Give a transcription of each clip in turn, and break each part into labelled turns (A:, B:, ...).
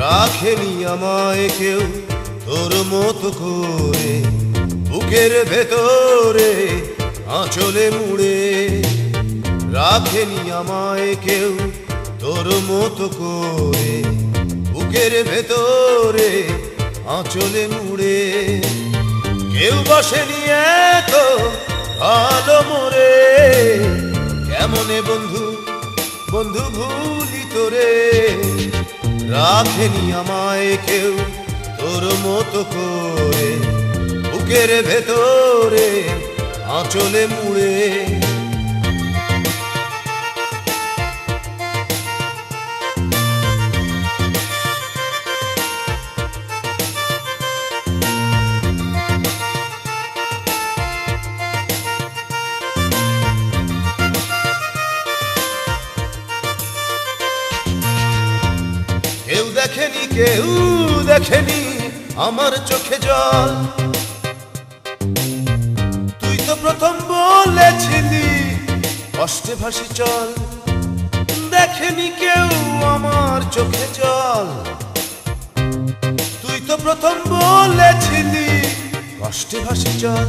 A: রাখেনি আমায় কেউ তোর মতো করে, বুকের ভেতরে আঁচলে মুড়ে। রাখেনি আমায় কেউ তোর মতো করে, বুকের ভেতরে আঁচলে মুড়ে। কেউ বসেনি এত ভালো মোরে, কেমনে বন্ধু বন্ধু ভুলি তোরে। রাখেনি আমায় কেউ তোর মতো করে, বুকের ভেতরে আঁচলে মুড়ে। কেউ দেখেনি কেউ দেখেনি আমার চোখে জল, তুই তো প্রথম বলেছিলি কষ্টে ভাসি চল। দেখেনি কেউ আমার চোখে জল, তুই তো প্রথম বলেছিলি কষ্টে ভাসি চল।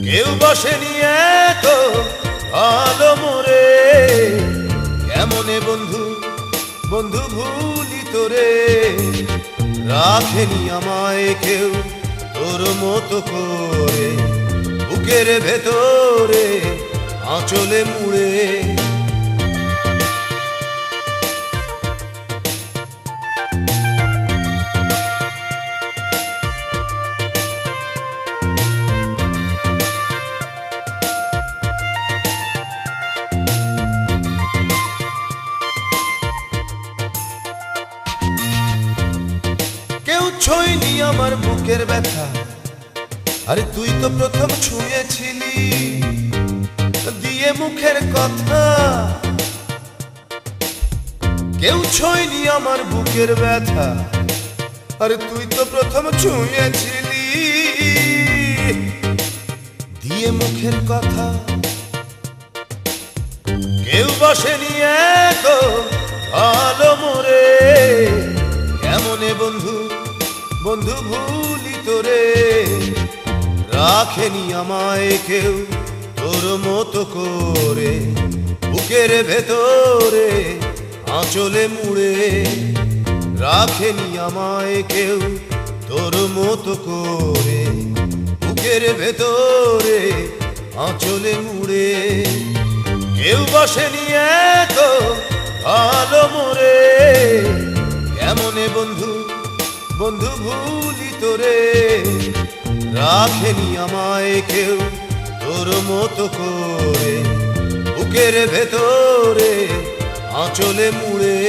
A: কেউ বসেনি এত ভালো মোরে, কেমনে বন্ধু বন্ধু ভুলি তোরে। রাখেনি আমায় কেউ তোর মতো করে, বুকের ভেতরে আঁচলে মুড়ে। কেউ ছোঁয়নি আমার বুকের ব্যথা, আরে তুই তো প্রথম ছুঁয়েছিলি দিয়ে মুখের কথা। কেউ ছোঁয়নি আমার বুকের ব্যথা, আরে তুই তো প্রথম ছুঁয়েছিলি দিয়ে মুখের কথা। কেউ বসেনি এত ভালো মোরে, কেমনে বন্ধু বন্ধু ভুলি তোরে। রাখেনি আমায় কেউ তোর মতো করে, বুকের ভেতরে আঁচলে মুড়ে। রাখেনি আমায় কেউ তোর মতো করে, বুকের ভেতরে আঁচলে মুড়ে। কেউ বসেনি এত ভালো মোরে, কেমনে বন্ধু বন্ধু ভুলি তোরে। রাখেনি আমায় কেউ তোর মতো করে, বুকের ভেতরে আঁচলে মুড়ে।